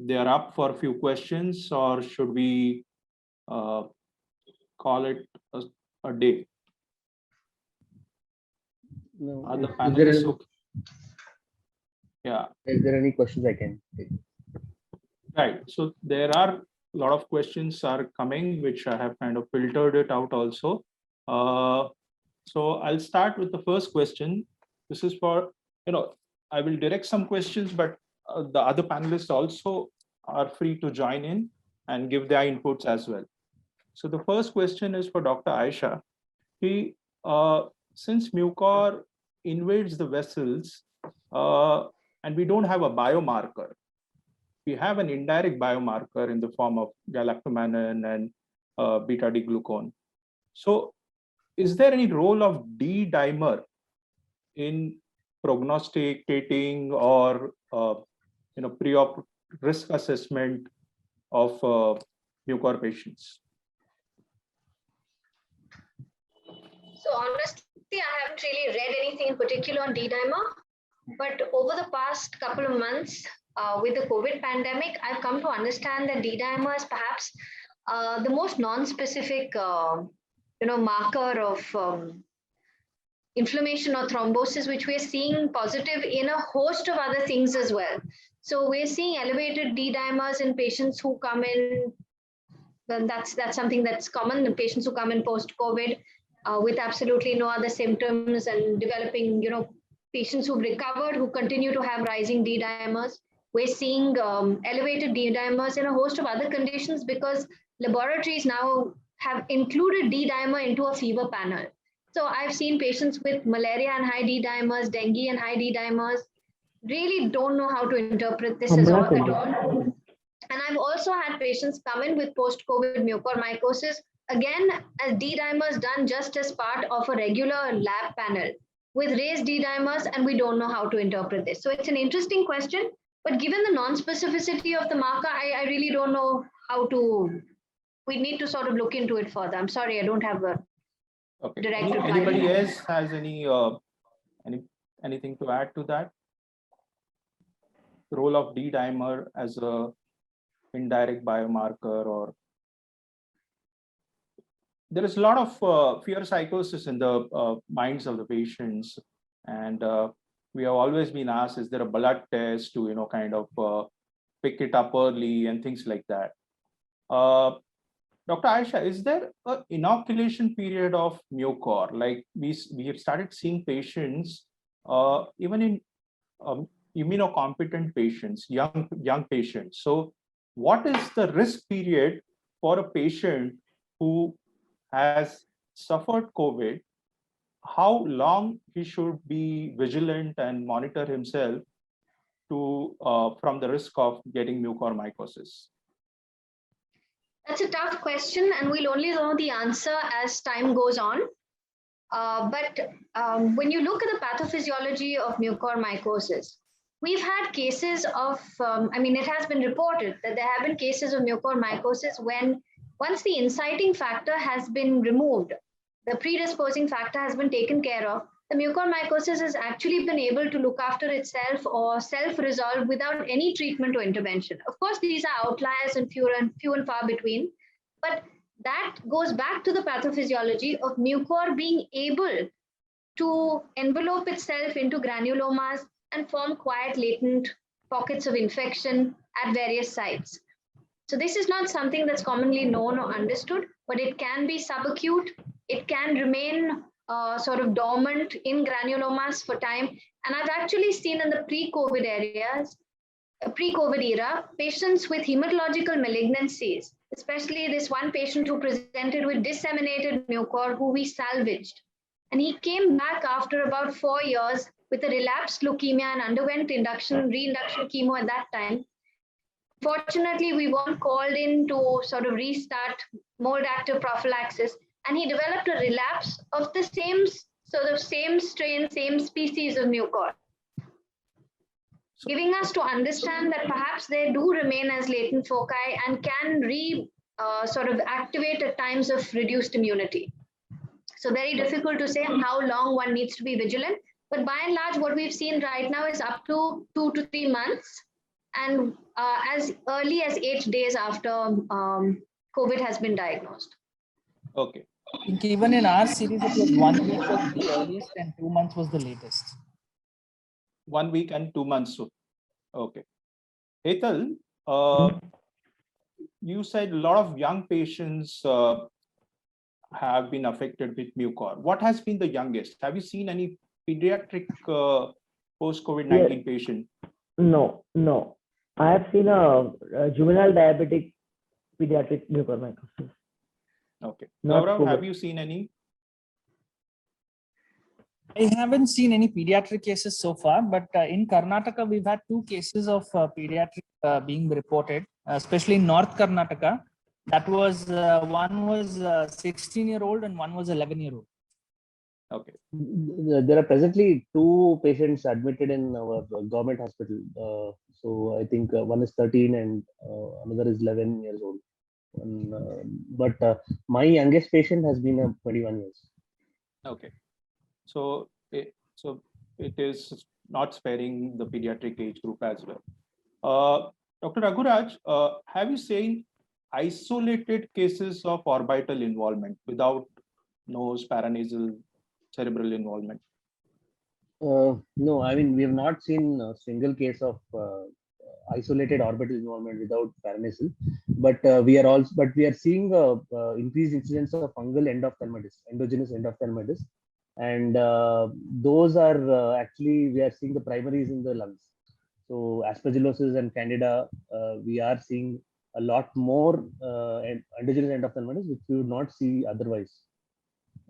they are up for a few questions, or should we call it a day? No. Are the Is panelists okay? Yeah. Is there any questions I can take? Right. So there are a lot of questions are coming, which I have kind of filtered it out also. So I'll start with the first question. This is for, I will direct some questions, but the other panelists also are free to join in and give their inputs as well. So the first question is for Dr. Ayesha. Since Mucor invades the vessels, and we don't have a biomarker, we have an indirect biomarker in the form of galactomannan and beta-D-glucone. So is there any role of D-dimer in prognosticating or pre-op risk assessment of Mucor patients? So honestly, I haven't really read anything in particular on D-dimer, but over the past couple of months with the COVID pandemic, I've come to understand that D-dimer is perhaps the most non-specific marker of inflammation or thrombosis, which we're seeing positive in a host of other things as well. So we're seeing elevated D-dimers in patients who come in, then that's something that's common, the patients who come in post-COVID with absolutely no other symptoms and developing, patients who've recovered who continue to have rising D-dimers. We're seeing elevated D-dimers in a host of other conditions because laboratories now have included D-dimer into a fever panel. So I've seen patients with malaria and high D-dimers, dengue and high D-dimers. Really don't know how to interpret this at all. And I've also had patients come in with post-COVID mucormycosis, again, as D-dimers done just as part of a regular lab panel with raised D-dimers, and we don't know how to interpret this. So it's an interesting question, but given the non-specificity of the marker, I really don't know how to, we need to sort of look into it further. I'm sorry, I don't have a direct reply. Anybody else has anything to add to that? The role of D-dimer as a indirect biomarker, or there is a lot of fear psychosis in the minds of the patients, and we have always been asked, is there a blood test to kind of pick it up early and things like that. Dr. Ayesha, is there an inoculation period of Mucor? Like we have started seeing patients even in immunocompetent patients, young patients. So what is the risk period for a patient who has suffered COVID? How long he should be vigilant and monitor himself to from the risk of getting mucormycosis? That's a tough question, and we'll only know the answer as time goes on. But when you look at the pathophysiology of mucormycosis, we've had cases of, it has been reported that there have been cases of mucormycosis when once the inciting factor has been removed, the predisposing factor has been taken care of, the mucormycosis has actually been able to look after itself or self-resolve without any treatment or intervention. Of course, these are outliers and few and far between, but that goes back to the pathophysiology of Mucor being able to envelope itself into granulomas and form quiet latent pockets of infection at various sites. So this is not something that's commonly known or understood, but it can be subacute. It can remain sort of dormant in granulomas for time. And I've actually seen in the pre-COVID era, patients with hematological malignancies, especially this one patient who presented with disseminated Mucor who we salvaged. And he came back after about 4 years with a relapsed leukemia and underwent reinduction chemo at that time. Fortunately, we weren't called in to sort of restart mold active prophylaxis, and he developed a relapse of the same strain, same species of Mucor, giving us to understand that perhaps they do remain as latent foci and can sort of activate at times of reduced immunity. So very difficult to say how long one needs to be vigilant, but by and large, what we've seen right now is up to 2 to 3 months and as early as 8 days after COVID has been diagnosed. Okay. I think even in our series, it was 1 week was the earliest and 2 months was the latest. 1 week and 2 months. Okay. Hetal, you said a lot of young patients have been affected with mucor. What has been the youngest? Have you seen any pediatric post-COVID-19 patient? No. I have seen a juvenile diabetic pediatric mucormycosis. Okay. Not Gaurav, COVID. have you seen any? I haven't seen any pediatric cases so far, but in Karnataka, we've had 2 cases of pediatric being reported, especially in North Karnataka. That was one was 16-year-old and one was 11-year-old. Okay. There are presently 2 patients admitted in our government hospital. So I think one is 13 and another is 11 years old. But my youngest patient has been 21 years. Okay. So it is not sparing the pediatric age group as well. Dr. Raghuraj, have you seen isolated cases of orbital involvement without nose, paranasal, cerebral involvement? No, I mean, we have not seen a single case of isolated orbital involvement without paranasal, but we are seeing increased incidence of fungal endophthalmitis, endogenous endophthalmitis, and those are actually we are seeing the primaries in the lungs. So aspergillosis and candida, we are seeing a lot more endogenous endophthalmitis, which we would not see otherwise.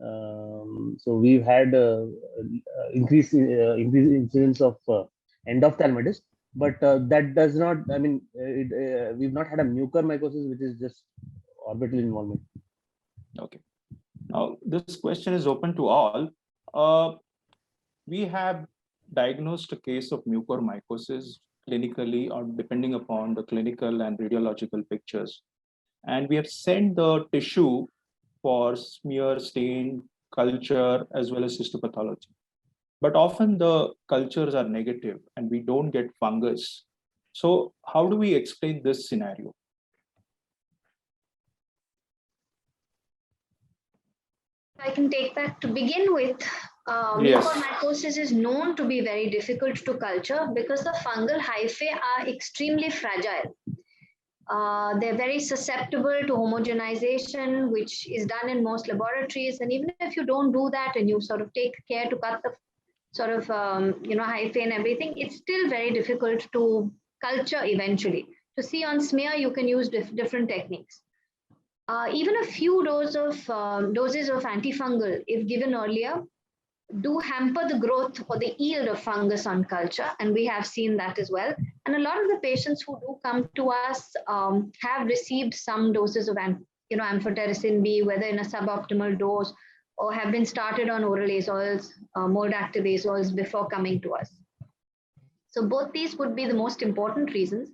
So we've had increased incidence of endophthalmitis, but that does not. I mean, we've not had a mucormycosis, which is just orbital involvement. Okay. Now this question is open to all. We have diagnosed a case of mucormycosis clinically or depending upon the clinical and radiological pictures, and we have sent the tissue for smear, stain, culture, as well as histopathology. But often the cultures are negative and we don't get fungus. So how do we explain this scenario? I can take that to begin with. Yes. Mucormycosis is known to be very difficult to culture because the fungal hyphae are extremely fragile. They're very susceptible to homogenization, which is done in most laboratories. And even if you don't do that and you sort of take care to cut the sort of, hyphae and everything, it's still very difficult to culture eventually. To see on smear, you can use different techniques. Even a few doses of antifungal, if given earlier, do hamper the growth or the yield of fungus on culture, and we have seen that as well. And a lot of the patients who do come to us have received some doses of amphotericin B, whether in a suboptimal dose or have been started on oral azoles, mold-active azoles before coming to us. So both these would be the most important reasons.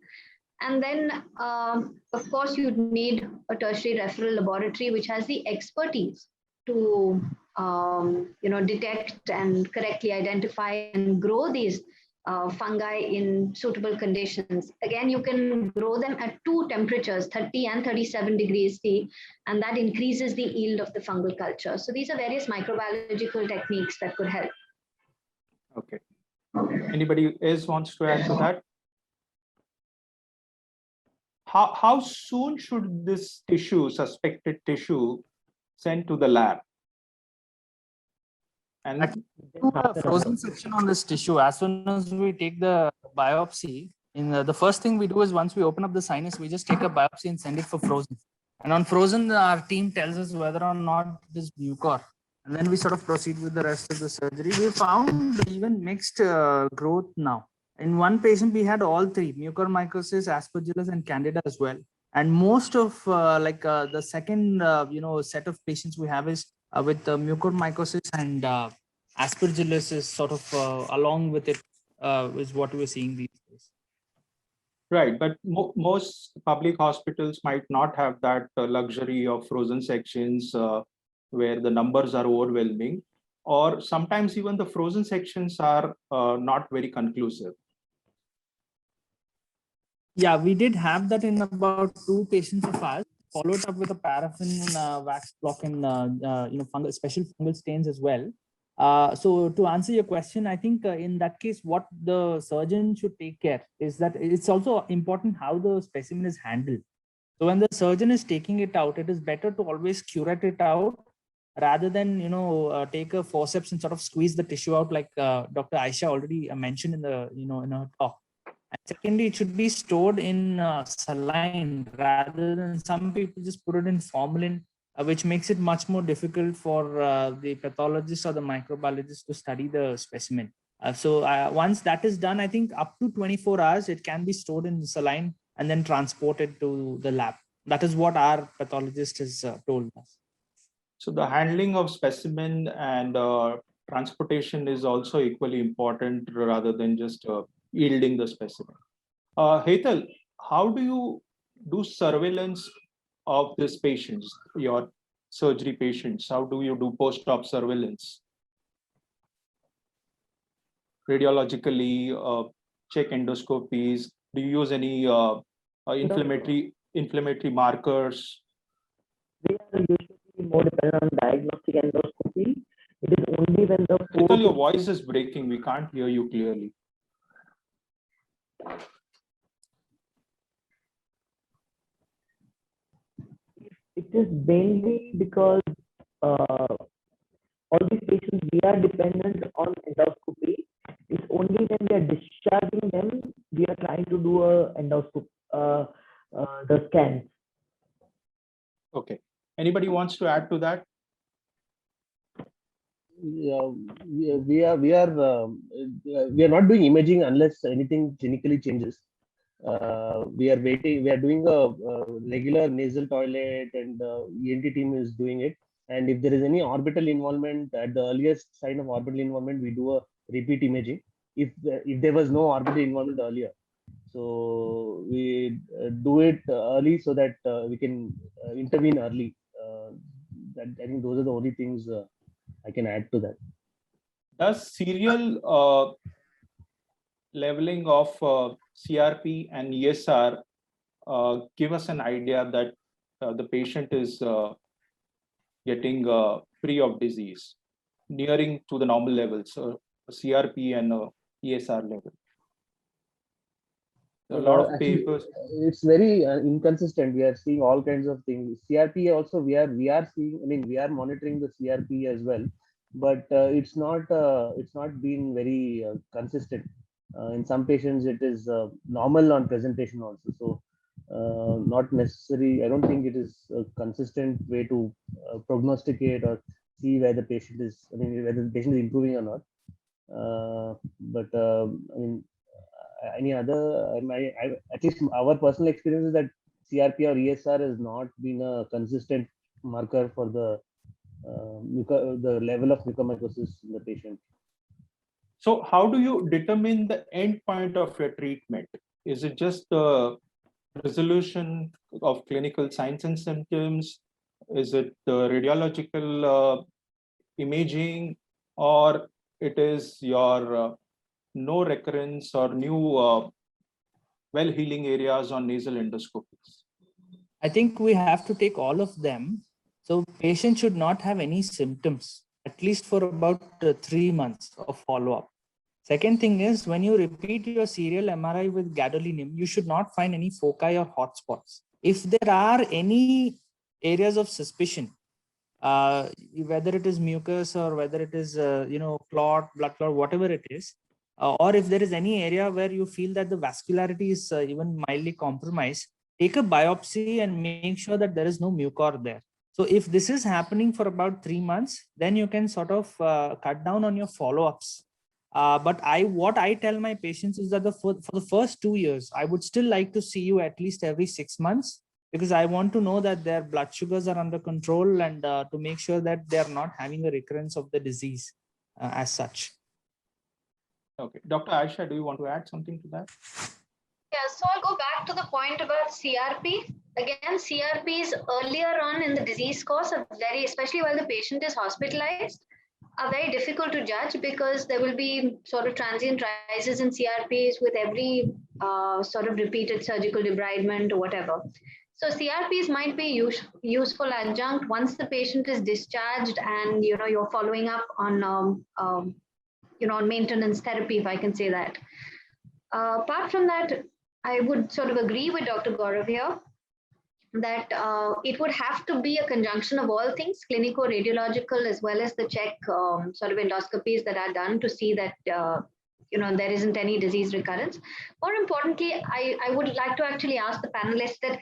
And then, of course, you'd need a tertiary referral laboratory which has the expertise to detect and correctly identify and grow these fungi in suitable conditions. Again, you can grow them at 2 temperatures, 30 and 37 degrees C, and that increases the yield of the fungal culture. So these are various microbiological techniques that could help. Okay. Anybody else wants to add to that? How soon should this tissue, suspected tissue, sent to the lab? And Do a frozen section on this tissue. As soon as we take the biopsy, the first thing we do is once we open up the sinus, we just take a biopsy and send it for frozen. And on frozen, our team tells us whether or not it is mucor. And then we sort of proceed with the rest of the surgery. We found even mixed growth now. In one patient, we had all 3, mucormycosis, aspergillus, and candida as well. And most of the second, set of patients we have is with mucormycosis and aspergillus is sort of along with it is what we're seeing these days. right, but most public hospitals might not have that luxury of frozen sections where the numbers are overwhelming, or sometimes even the frozen sections are not very conclusive. Yeah, we did have that in about 2 patients of ours, followed up with a paraffin wax block and fungal, special fungal stains as well. So to answer your question, I think in that case, what the surgeon should take care is that it's also important how the specimen is handled. So when the surgeon is taking it out, it is better to always curate it out rather than take a forceps and sort of squeeze the tissue out, like Dr. Aisha already mentioned in the in her talk. And secondly, it should be stored in saline rather than some people just put it in formalin, which makes it much more difficult for the pathologist or the microbiologist to study the specimen. So once that is done, I think up to 24 hours, it can be stored in saline and then transported to the lab. That is what our pathologist has told us. So the handling of specimen and transportation is also equally important rather than just yielding the specimen. Hetal, how do you do surveillance of these patients, your surgery patients? How do you do post-op surveillance? Radiologically, check endoscopies? Do you use any inflammatory markers? We are usually more dependent on diagnostic endoscopy. It is only when the Hetal, your voice is breaking. We can't hear you clearly. It is mainly because all these patients, we are dependent on endoscopy. It's only when we are discharging them, we are trying to do a endoscopy, the scans. Okay. Anybody wants to add to that? Yeah, we are not doing imaging unless anything clinically changes. We are waiting. We are doing a regular nasal toilet, and ENT team is doing it. And if there is any orbital involvement, at the earliest sign of orbital involvement, we do a repeat imaging. If there was no orbital involvement earlier, so we do it early so that we can intervene early. That, I think those are the only things I can add to that. Does serial leveling of CRP and ESR give us an idea that the patient is getting free of disease, nearing to the normal levels, CRP and ESR level? A lot of Actually, papers. It's very inconsistent. We are seeing all kinds of things. CRP also we are seeing. I mean, we are monitoring the CRP as well, but it's not been very consistent. In some patients, it is normal on presentation also. So not necessary. I don't think it is a consistent way to prognosticate or see where the patient is. I mean, whether the patient is improving or not. But I mean, any other? At least our personal experience is that CRP or ESR has not been a consistent marker for the level of mucormycosis in the patient. So how do you determine the end point of your treatment? Is it just the resolution of clinical signs and symptoms? Is it the radiological imaging, or it is your no recurrence or new well healing areas on nasal endoscopies? I think we have to take all of them. So patient should not have any symptoms, at least for about 3 months of follow-up. Second thing is, when you repeat your serial MRI with gadolinium, you should not find any foci or hotspots. If there are any areas of suspicion, whether it is mucus or whether it is clot, blood clot, whatever it is, or if there is any area where you feel that the vascularity is even mildly compromised, take a biopsy and make sure that there is no mucor there. So if this is happening for about 3 months, then you can sort of cut down on your follow-ups. But what I tell my patients is that for the first 2 years, I would still like to see you at least every 6 months, because I want to know that their blood sugars are under control and to make sure that they are not having a recurrence of the disease as such. Okay, Dr. Aisha, do you want to add something to that? Yeah, so I'll go back to the point about CRP. Again, CRPs earlier on in the disease course are very, especially while the patient is hospitalized, are very difficult to judge because there will be sort of transient rises in CRPs with every sort of repeated surgical debridement or whatever. So CRPs might be useful adjunct once the patient is discharged and you're following up on on maintenance therapy, if I can say that. Apart from that, I would sort of agree with Dr. Gaurav here that it would have to be a conjunction of all things, clinical, radiological, as well as the check sort of endoscopies that are done to see that there isn't any disease recurrence. More importantly, I would like to actually ask the panelists that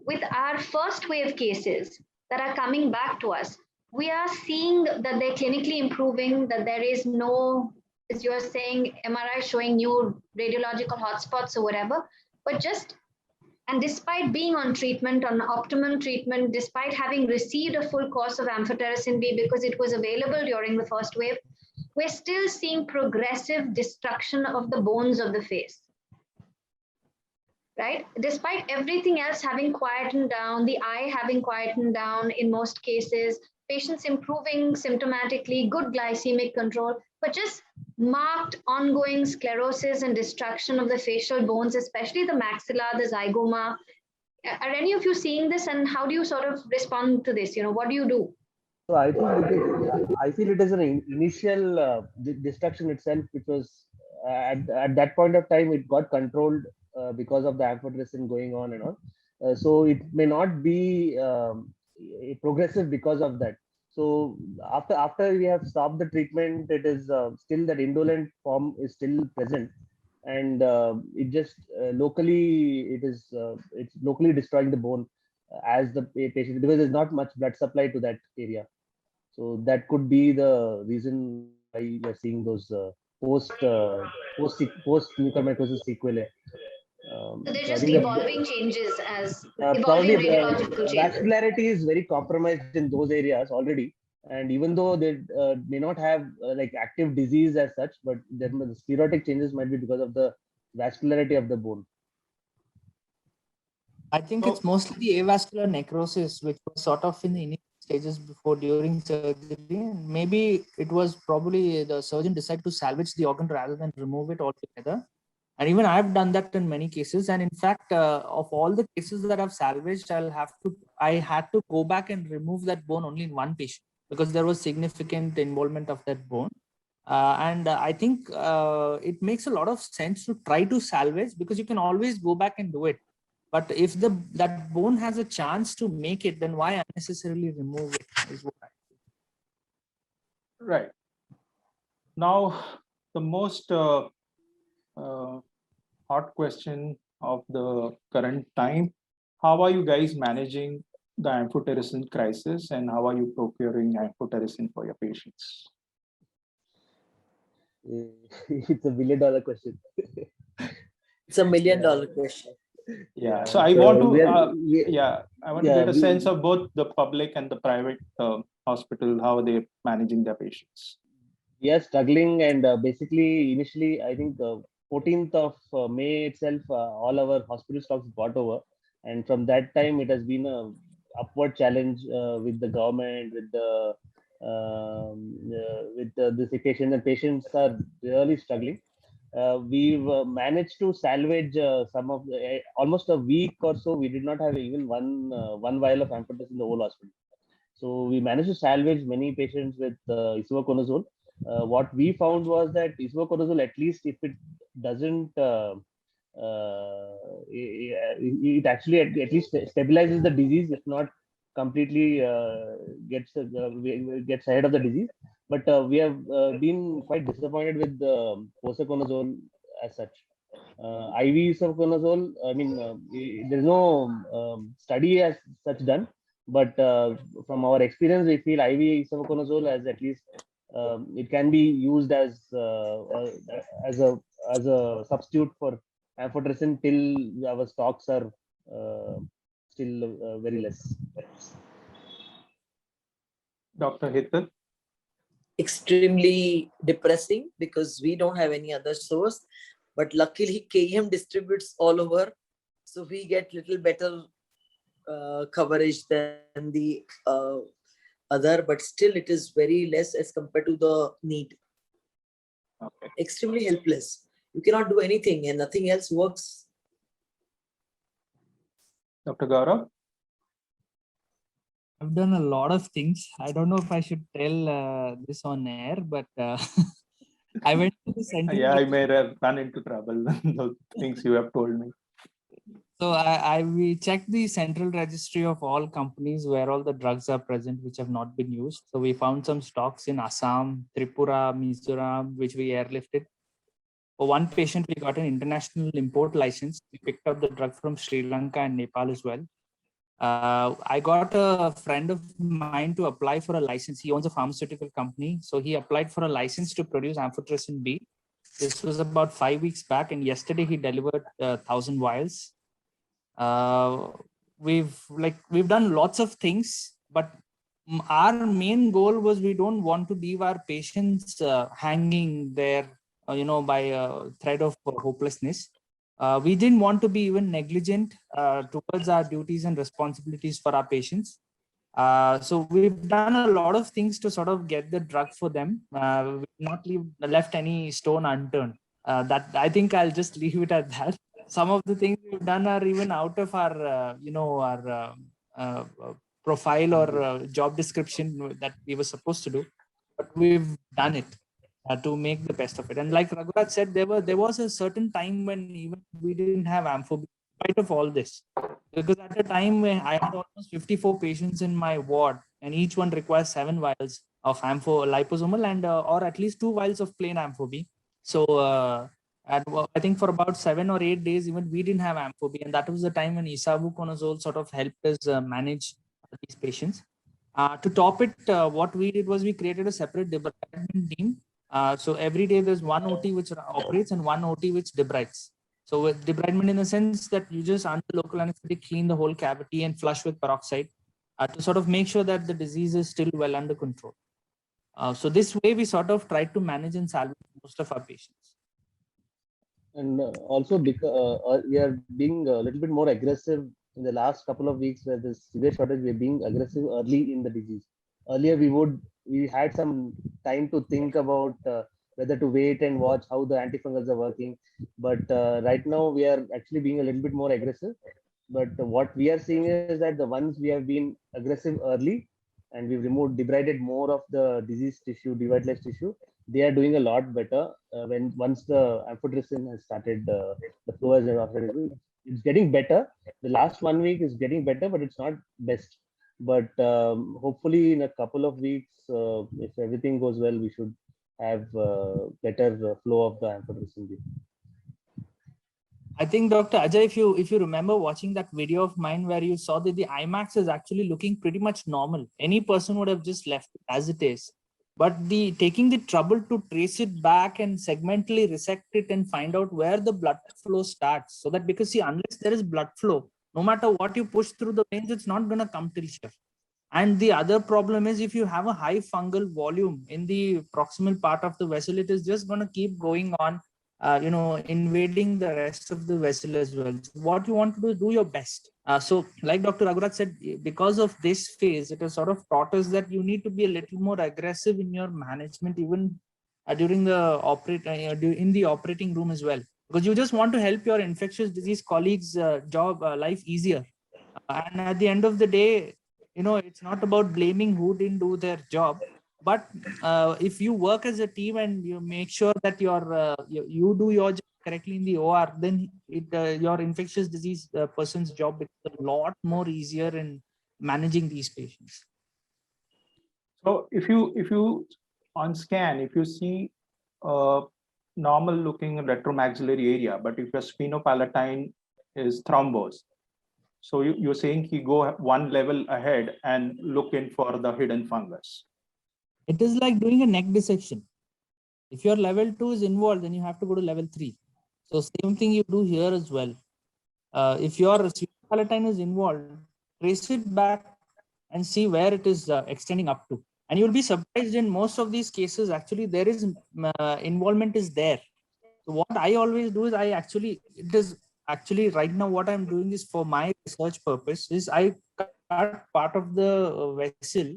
with our first wave cases that are coming back to us, we are seeing that they're clinically improving, that there is no, as you are saying, MRI showing new radiological hotspots or whatever, but and despite being on treatment, on optimum treatment, despite having received a full course of amphotericin B because it was available during the first wave, we're still seeing progressive destruction of the bones of the face. Right? Despite everything else having quietened down, the eye having quietened down in most cases, patients improving symptomatically, good glycemic control, but just marked ongoing sclerosis and destruction of the facial bones, especially the maxilla, the zygoma. Are any of you seeing this, and how do you sort of respond to this? What do you do? So I think I feel it is an initial destruction itself, which was at that point of time it got controlled because of the amphotericin going on and all. So it may not be progressive because of that. So after we have stopped the treatment, it is still that indolent form is still present, and it just locally it's locally destroying the bone as the patient, because there's not much blood supply to that area. So that could be the reason why you're seeing those post mucormycosis sequelae. So they're So I just think evolving changes as probably evolving radiological changes. vascularity is very compromised in those areas already, and even though they may not have like active disease as such, but the sclerotic changes might be because of the vascularity of the bone. I think it's mostly the avascular necrosis, which was sort of in the initial stages during surgery. And maybe it was probably the surgeon decided to salvage the organ rather than remove it altogether. And even I've done that in many cases. And in fact, of all the cases that I've salvaged, I had to go back and remove that bone only in one patient because there was significant involvement of that bone. I think it makes a lot of sense to try to salvage because you can always go back and do it. But if that bone has a chance to make it, then why unnecessarily remove it is what I think. Right. Now, the most hot question of the current time, how are you guys managing the amphotericin crisis, and how are you procuring amphotericin for your patients? It's $1 billion question. It's $1 million question. Yeah. So I want to get a sense of both the public and the private hospital, how they're managing their patients. We are struggling, and basically initially I think 14th of May itself, all our hospital stocks bought over, and from that time it has been a upward challenge with the government, with the patients, and patients are really struggling. We've managed to salvage some of almost a week or so. We did not have even one vial of amphotericin in the whole hospital. So we managed to salvage many patients with isavuconazole. What we found was that isavuconazole, at least if it doesn't, it actually at least stabilizes the disease, if not completely gets ahead of the disease. But we have been quite disappointed with the posaconazole as such. IV isavuconazole, I mean, there's no study as such done, but from our experience, we feel IV isavuconazole as at least it can be used as a substitute for amphotericin till our stocks are still very less. Dr. Hital? Extremely depressing because we don't have any other source, but luckily KEM distributes all over, so we get little better coverage than the other, but still it is very less as compared to the need. Okay. Extremely helpless. You cannot do anything and nothing else works. Dr. Gaurav? I've done a lot of things. I don't know if I should tell this on air, but I went to the center. Yeah, I may have run into trouble. Those things you have told me. So we checked the central registry of all companies where all the drugs are present which have not been used. So we found some stocks in Assam, Tripura, Mizoram, which we airlifted. For one patient, we got an international import license. We picked up the drug from Sri Lanka and Nepal as well. I got a friend of mine to apply for a license. He owns a pharmaceutical company. So he applied for a license to produce amphotericin B. This was about 5 weeks back, and yesterday he delivered 1,000 vials. We've done lots of things, but our main goal was we don't want to leave our patients hanging there, by a thread of hopelessness. We didn't want to be even negligent towards our duties and responsibilities for our patients. So we've done a lot of things to sort of get the drug for them. We've not left any stone unturned. That I think I'll just leave it at that. Some of the things we've done are even out of our, profile or job description that we were supposed to do, but we've done it to make the best of it. And like Raghunath said, there was a certain time when even we didn't have Ampho, in spite of all this, because at the time when I had almost 54 patients in my ward, and each one requires 7 vials of Ampho liposomal and or at least 2 vials of plain Ampho B. So I think for about 7 or 8 days, even we didn't have Ampho B, and that was the time when isavuconazole sort of helped us manage these patients. To top it, what we did was we created a separate debridement team. So every day there's one OT which operates and one OT which debrides. So with debridement in the sense that you just under local anesthetic clean the whole cavity and flush with peroxide to sort of make sure that the disease is still well under control. So this way we sort of tried to manage and salvage most of our patients. And also because we are being a little bit more aggressive in the last couple of weeks where there's severe shortage. We're being aggressive early in the disease. Earlier we had some time to think about whether to wait and watch how the antifungals are working, but right now we are actually being a little bit more aggressive. But what we are seeing is that the ones we have been aggressive early and we've debrided more of the disease tissue, devitalized tissue, they are doing a lot better once the amphotericin has started, the flow has started. It's getting better. The last 1 week is getting better, but it's not best. But hopefully in a couple of weeks, if everything goes well, we should have better flow of the amphotericin B. I think Dr. Ajay, if you remember watching that video of mine where you saw that the IMAX is actually looking pretty much normal. Any person would have just left it as it is. But taking the trouble to trace it back and segmentally resect it and find out where the blood flow starts. So that because see, unless there is blood flow, no matter what you push through the veins, it's not going to come till here. And the other problem is if you have a high fungal volume in the proximal part of the vessel, it is just going to keep going on, invading the rest of the vessel as well. So what you want to do is do your best. So like Dr. Raghunath said, because of this phase, it has sort of taught us that you need to be a little more aggressive in your management, even during the in the operating room as well, because you just want to help your infectious disease colleagues' life easier. And at the end of the day, it's not about blaming who didn't do their job. But if you work as a team and you make sure that you do your job correctly in the OR, then your infectious disease person's job becomes a lot more easier in managing these patients. So if you on scan, if you see normal looking retromaxillary area, but if your sphenopalatine is thrombosed, so you're saying he go one level ahead and look in for the hidden fungus. It is like doing a neck dissection. If your level 2 is involved, then you have to go to level 3. So same thing you do here as well. If your sphenopalatine is involved, trace it back and see where it is extending up to. And you'll be surprised in most of these cases, actually, there is involvement is there. So what I always do is actually right now what I'm doing is for my research purpose is I cut part of the vessel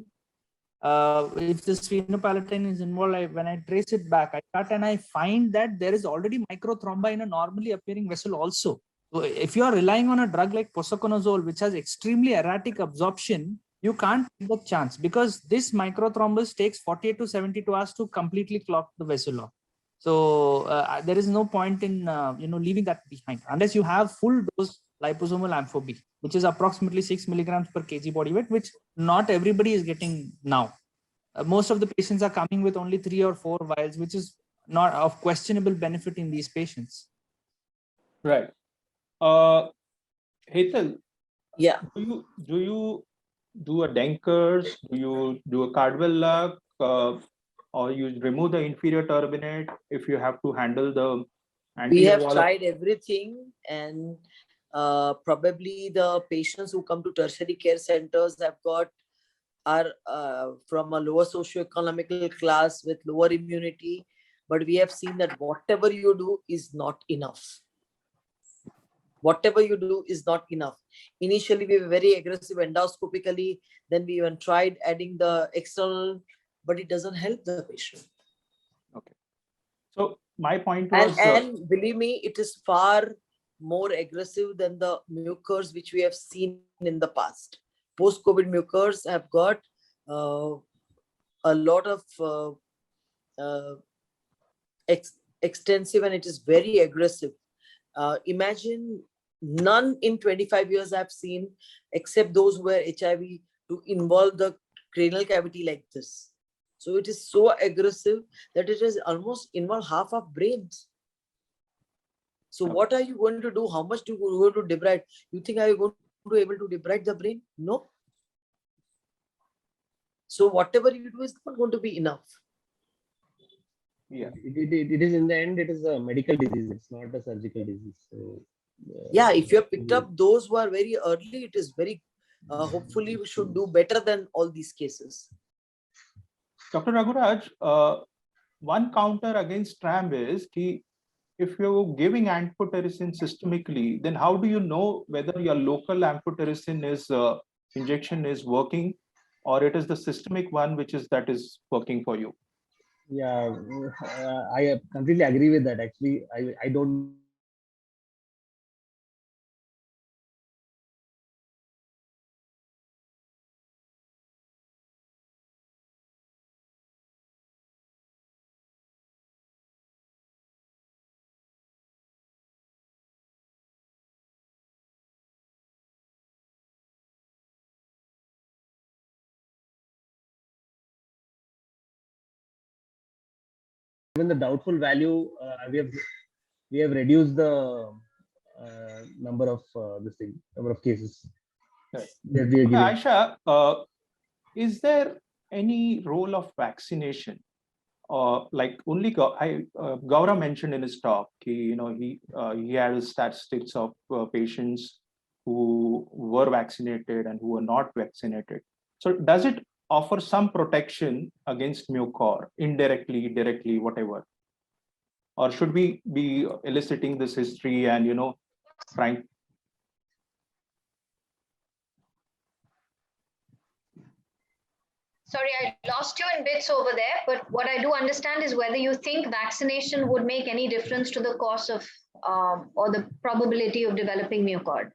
if the sphenopalatine is involved, when I trace it back, I cut and I find that there is already microthrombi in a normally appearing vessel also. So if you are relying on a drug like posaconazole, which has extremely erratic absorption, you can't take the chance, because this microthrombus takes 48 to 72 hours to completely clog the vessel off. So there is no point in leaving that behind unless you have full dose liposomal amphobi, which is approximately 6 milligrams per kg body weight, which not everybody is getting now. Most of the patients are coming with only 3 or 4 vials, which is not of questionable benefit in these patients. Right. Hetal, Yeah. do you do a Denkers? Do you do a Cardwell-Luck? Or you remove the inferior turbinate if you have to handle the We have anterior wall? tried everything, and probably the patients who come to tertiary care centers are from a lower socioeconomical class with lower immunity, but we have seen that whatever you do is not enough. Whatever you do is not enough. Initially, we were very aggressive endoscopically, then we even tried adding the external, but it doesn't help the patient. Okay. So my point was... And believe me, it is far more aggressive than the mucors which we have seen in the past. Post-COVID mucors have got a lot of extensive, and it is very aggressive. Imagine none in 25 years I've seen, except those who were HIV, to involve the cranial cavity like this. So it is so aggressive that it has almost involved half of brains. So what are you going to do? How much do you going to debride? You think are you going to be able to debride the brain? No. So whatever you do is not going to be enough. Yeah. It is, in the end, it is a medical disease. It's not a surgical disease. So yeah, if you have picked up those who are very early, it is very, hopefully we should do better than all these cases. Dr. Raghuraj, one counter against TRAM is if you're giving amphotericin systemically, then how do you know whether your local amphotericin injection is working, or it is the systemic one that is working for you? Yeah, I completely agree with that. Actually, I don't. Even the doubtful value, we have reduced the number of cases. Right. That we are giving. Aisha, is there any role of vaccination? Like only Gaurav mentioned in his talk, he had statistics of patients who were vaccinated and who were not vaccinated. So does it offer some protection against mucor, indirectly, directly, whatever? Or should we be eliciting this history and trying? Sorry, I lost you in bits over there, but what I do understand is whether you think vaccination would make any difference to the course of or the probability of developing mucor.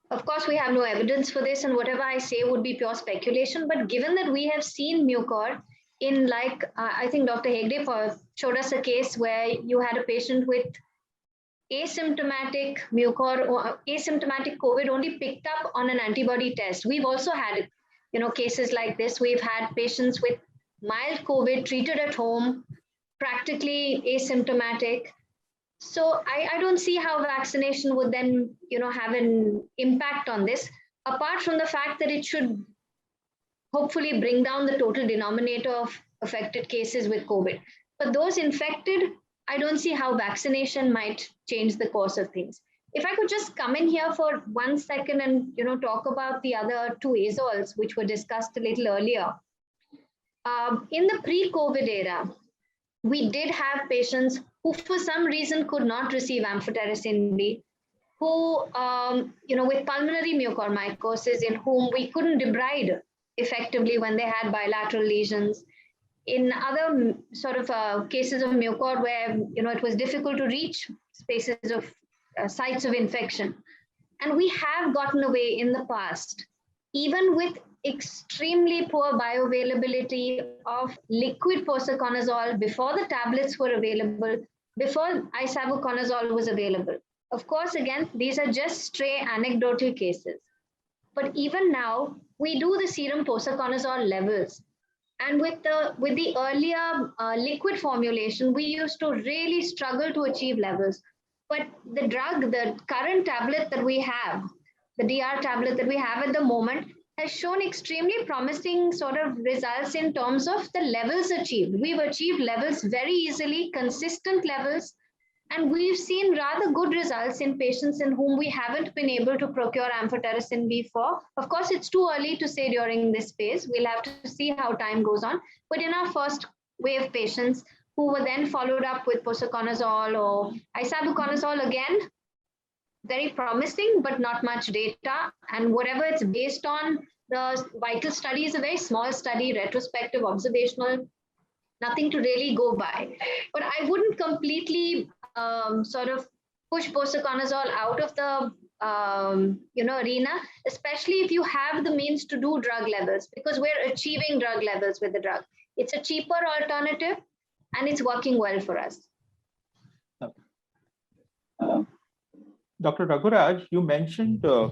Of course, we have no evidence for this, and whatever I say would be pure speculation. But given that we have seen mucor in, I think Dr. Hegde showed us a case where you had a patient with asymptomatic mucor or asymptomatic COVID only picked up on an antibody test. We've also had cases like this. We've had patients with mild COVID treated at home, practically asymptomatic. So I don't see how vaccination would then, have an impact on this, apart from the fact that it should hopefully bring down the total denominator of affected cases with COVID. But those infected, I don't see how vaccination might change the course of things. If I could just come in here for 1 second and talk about the other two azoles, which were discussed a little earlier. In the pre-COVID era, we did have patients who for some reason could not receive amphotericin B, who, with pulmonary mucormycosis in whom we couldn't debride effectively when they had bilateral lesions. In other sort of cases of mucord where it was difficult to reach spaces of sites of infection, and we have gotten away in the past, even with extremely poor bioavailability of liquid posaconazole before the tablets were available, before isavuconazole was available. Of course, again, these are just stray anecdotal cases. But even now, we do the serum posaconazole levels. And with the earlier liquid formulation, we used to really struggle to achieve levels. But the current tablet that we have, the DR tablet that we have at the moment, has shown extremely promising sort of results in terms of the levels achieved. We've achieved levels very easily, consistent levels, and we've seen rather good results in patients in whom we haven't been able to procure amphotericin B4. Of course, it's too early to say during this phase. We'll have to see how time goes on. But in our first wave patients who were then followed up with posaconazole or isavuconazole, again, very promising, but not much data. And whatever it's based on, the vital study is a very small study, retrospective, observational, nothing to really go by. But I wouldn't completely sort of push posaconazole out of the arena, especially if you have the means to do drug levels, because we're achieving drug levels with the drug. It's a cheaper alternative, and it's working well for us. Dr. Raghuraj, you mentioned there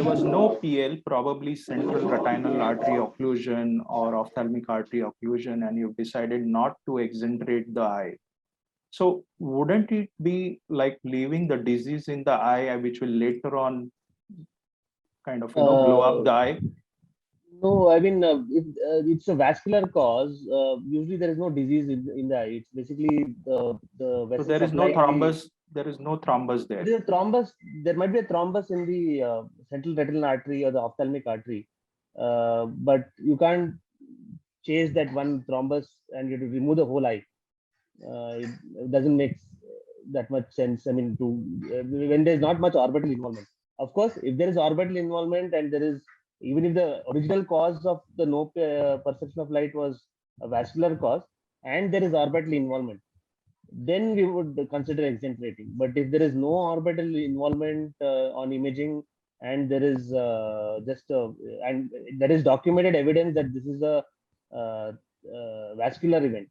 was no PL, probably central retinal artery occlusion or ophthalmic artery occlusion, and you decided not to exenterate the eye. So wouldn't it be like leaving the disease in the eye, which will later on kind of blow up the eye? No, I mean, it's a vascular cause. Usually there is no disease in the eye. It's basically the vessel. So there is no thrombus. There is no thrombus there. There is a thrombus. There might be a thrombus in the central retinal artery or the ophthalmic artery, but you can't chase that one thrombus and you have to remove the whole eye. It doesn't make that much sense. I mean, when there's not much orbital involvement. Of course, if there is orbital involvement and there is, even if the original cause of the no perception of light was a vascular cause and there is orbital involvement, then we would consider exenterating. But if there is no orbital involvement on imaging and there is and there is documented evidence that this is a vascular event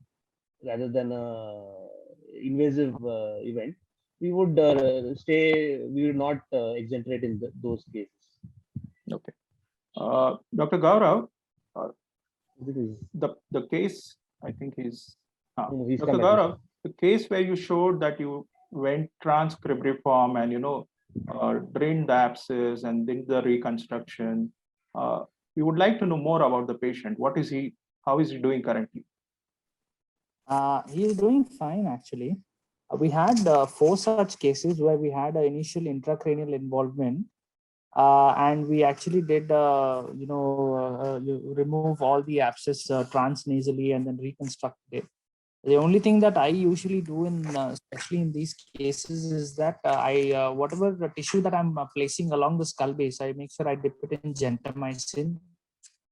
rather than a invasive event, we would we would not exenterate in those cases. Okay. Dr. Gaurav, the case, I think is Dr. Gaurav, the case where you showed that you went transcribriform and drained the abscess and did the reconstruction. We would like to know more about the patient. What is he? How is he doing currently? He is doing fine, actually. We had 4 such cases where we had an initial intracranial involvement, and we actually did, remove all the abscess transnasally and then reconstructed it. The only thing that I usually do especially in these cases, is that whatever the tissue that I'm placing along the skull base, I make sure I dip it in gentamicin.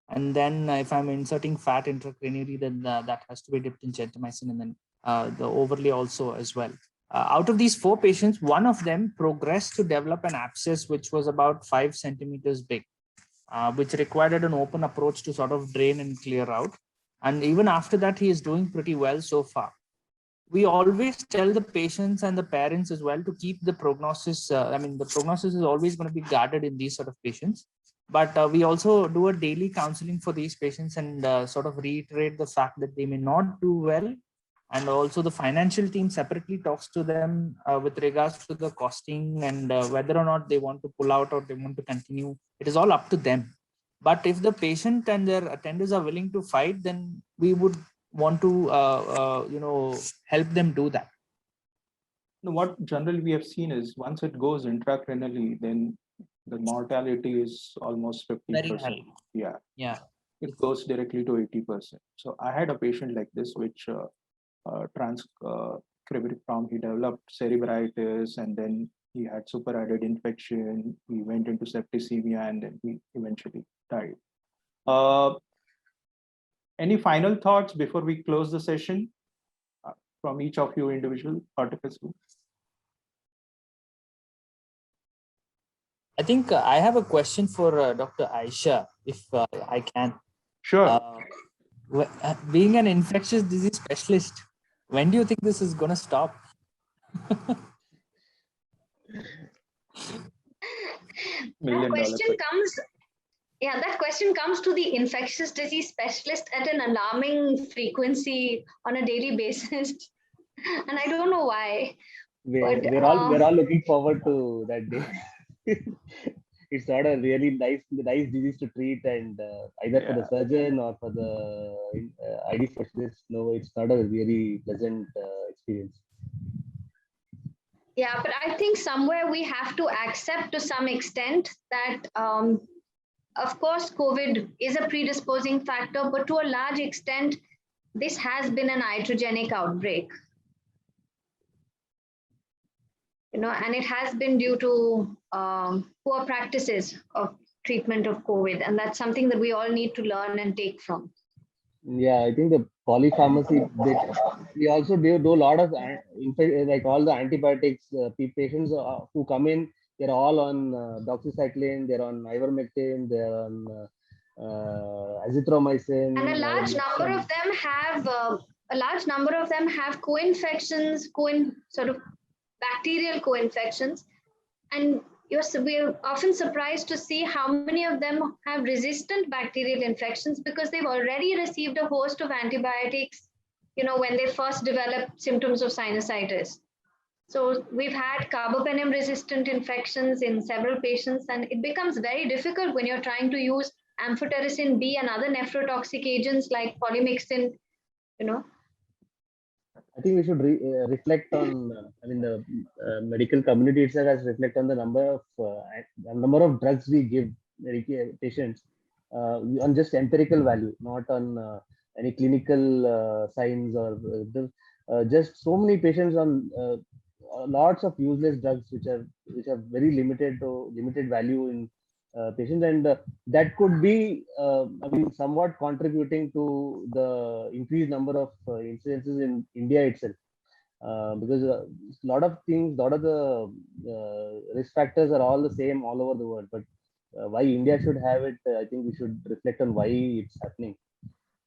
And then if I'm inserting fat intracranially, then that has to be dipped in gentamicin, and then the overlay also as well. Out of these 4 patients, one of them progressed to develop an abscess which was about 5 centimeters big, which required an open approach to sort of drain and clear out. And even after that, he is doing pretty well so far. We always tell the patients and the parents as well to keep the prognosis. The prognosis is always going to be guarded in these sort of patients. But we also do a daily counseling for these patients and sort of reiterate the fact that they may not do well. And also the financial team separately talks to them with regards to the costing and whether or not they want to pull out or they want to continue. It is all up to them. But if the patient and their attenders are willing to fight, then we would want to, help them do that. What generally we have seen is once it goes intracranially, then the mortality is almost 50%. Very high. Yeah. It goes directly to 80%. So I had a patient like this, which transcribriform, he developed cerebritis, and then he had superadded infection. He went into septicemia, and then he eventually died. Any final thoughts before we close the session from each of you individual participants? I think I have a question for Dr. Aisha, if I can. Sure. Being an infectious disease specialist, when do you think this is going to stop? That question comes to the infectious disease specialist at an alarming frequency on a daily basis. And I don't know why. We're all looking forward to that day. It's not a really nice disease to treat, and either for the surgeon or for the ID specialist. No, it's not a really pleasant experience. Yeah, but I think somewhere we have to accept to some extent that, of course, COVID is a predisposing factor, but to a large extent, this has been an iatrogenic outbreak. And it has been due to poor practices of treatment of COVID. And that's something that we all need to learn and take from. Yeah, I think the polypharmacy, we also do a lot of, like all the antibiotics, patients who come in, they're all on doxycycline, they're on ivermectin, they're on azithromycin. And a large number of them have co-infections, sort of bacterial co-infections, and we're often surprised to see how many of them have resistant bacterial infections because they've already received a host of antibiotics, when they first developed symptoms of sinusitis. So we've had carbapenem resistant infections in several patients, and it becomes very difficult when you're trying to use amphotericin B and other nephrotoxic agents like polymyxin, I think we should reflect on, the medical community itself has reflect on the number of drugs we give patients on just empirical value, not on any clinical signs or just so many patients on lots of useless drugs which are very limited value in patients, and that could be somewhat contributing to the increased number of incidences in India itself, because a lot of the risk factors are all the same all over the world, but why India should have it, I think we should reflect on why it's happening.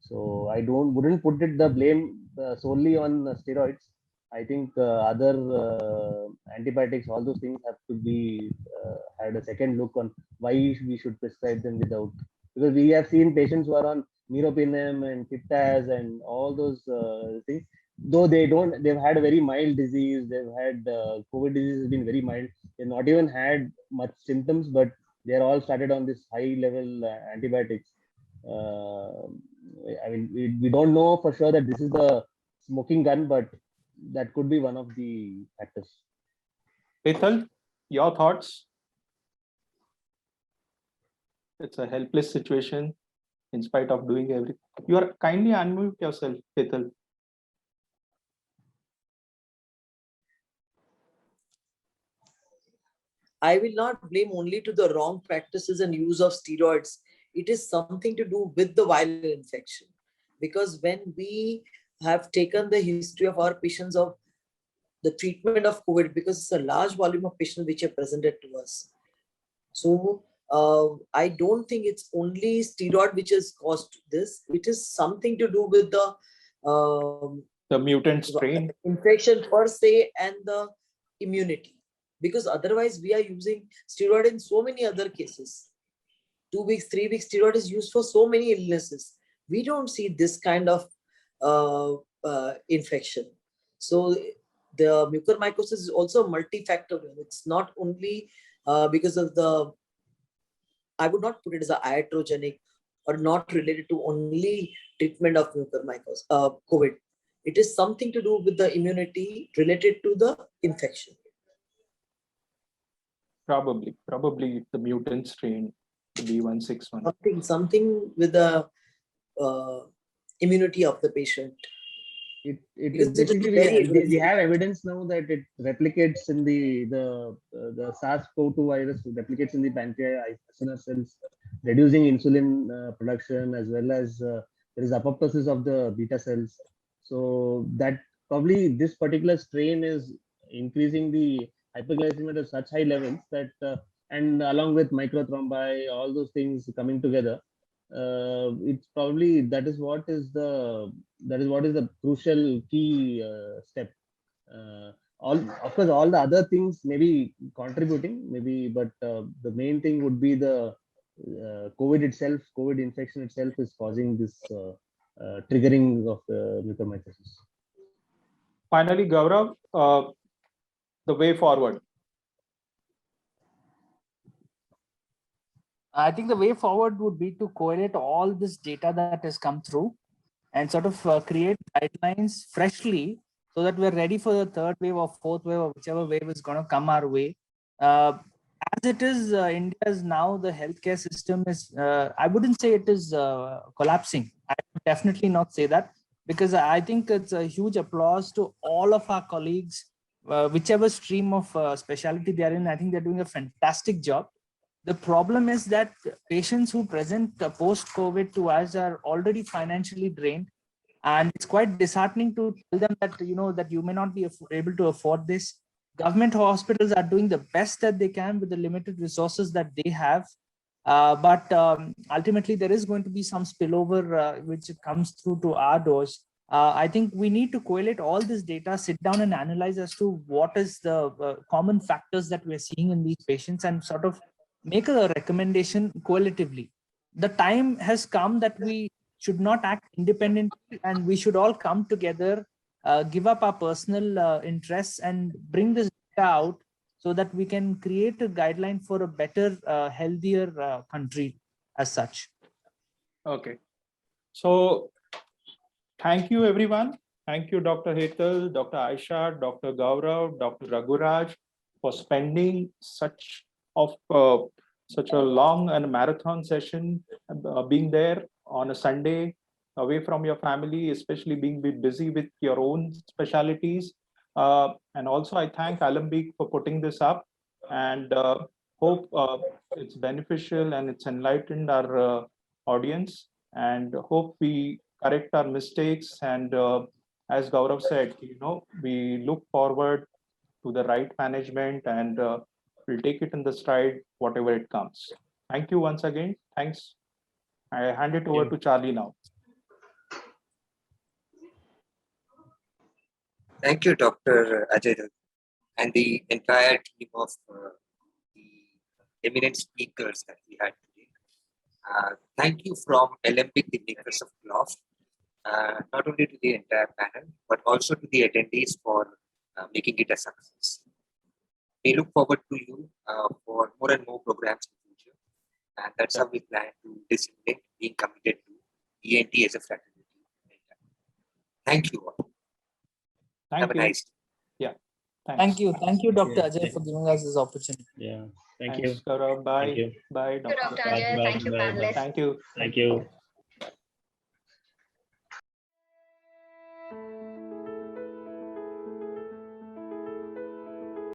So I wouldn't put the blame solely on steroids. I think other antibiotics, all those things have to be had a second look on why we should prescribe them without, because we have seen patients who are on meropenem and Piptaz and all those things, though they've had a very mild disease, they've had COVID disease has been very mild, they've not even had much symptoms, but they're all started on this high level antibiotics. We don't know for sure that this is the smoking gun, but that could be one of the factors. Hetal, your thoughts? It's a helpless situation in spite of doing everything. You are kindly unmute yourself, Hetal. I will not blame only to the wrong practices and use of steroids. It is something to do with the viral infection. Because when we have taken the history of our patients of the treatment of COVID, because it's a large volume of patients which are presented to us. So I don't think it's only steroid which has caused this. It is something to do with the mutant strain, infection per se, and the immunity. Because otherwise we are using steroid in so many other cases. 2 weeks, 3 weeks, steroid is used for so many illnesses. We don't see this kind of infection. So the mucormycosis is also multifactorial. It's not only because of I would not put it as an iatrogenic or not related to only treatment of mucormycosis, COVID. It is something to do with the immunity related to the infection. Probably the mutant strain, the B161. Something with the immunity of the patient. We have evidence now that it replicates in the SARS-CoV-2 virus, replicates in the pancreas, acinar cells, reducing insulin production, as well as there is apoptosis of the beta cells. So that probably this particular strain is increasing the hyperglycemia to such high levels that, and along with microthrombi, all those things coming together, it's probably that is what is the crucial key step. All, of course, all the other things may be contributing, maybe, but the main thing would be the COVID itself. COVID infection itself is causing this triggering of mucormycosis. Finally, Gaurav, the way forward. I think the way forward would be to correlate all this data that has come through and sort of create guidelines freshly so that we're ready for the third wave or fourth wave or whichever wave is going to come our way. As it is, India's now the healthcare system is, I wouldn't say it is collapsing. I would definitely not say that, because I think it's a huge applause to all of our colleagues, whichever stream of specialty they are in. I think they're doing a fantastic job. The problem is that patients who present post-COVID to us are already financially drained. And it's quite disheartening to tell them that, that you may not be able to afford this. Government hospitals are doing the best that they can with the limited resources that they have. But ultimately, there is going to be some spillover which comes through to our doors. I think we need to collate all this data, sit down and analyze as to what is the common factors that we're seeing in these patients and sort of make a recommendation qualitatively. The time has come that we should not act independently, and we should all come together, give up our personal interests and bring this data out so that we can create a guideline for a better, healthier country as such. Okay. So thank you, everyone. Thank you, Dr. Hetal, Dr. Aisha, Dr. Gaurav, Dr. Raghuraj, for spending such a long and marathon session, being there on a Sunday, away from your family, especially being busy with your own specialities. And also, I thank Alembic for putting this up, and hope it's beneficial and it's enlightened our audience, and hope we correct our mistakes. And as Gaurav said, we look forward to the right management, and we'll take it in the stride, whatever it comes. Thank you once again. Thanks. I hand it over to Charlie now. Thank you, Dr. Ajay Datta, and the entire team of the eminent speakers that we had today. Thank you from Alembic, the makers of Cloth, not only to the entire panel, but also to the attendees for making it a success. We look forward to you for more and more programs in the future. And that's how we plan to disseminate being committed to ENT as a fraternity. Thank you all. Have a nice day. Yeah. Thank you, Dr. Ajay, for giving us this opportunity. Yeah. Thank Thanks, you. Gaurav. Bye. Thank you. Bye, Thank you, Dr. Ajay. Thank you, panelists. Thank you. Thank you.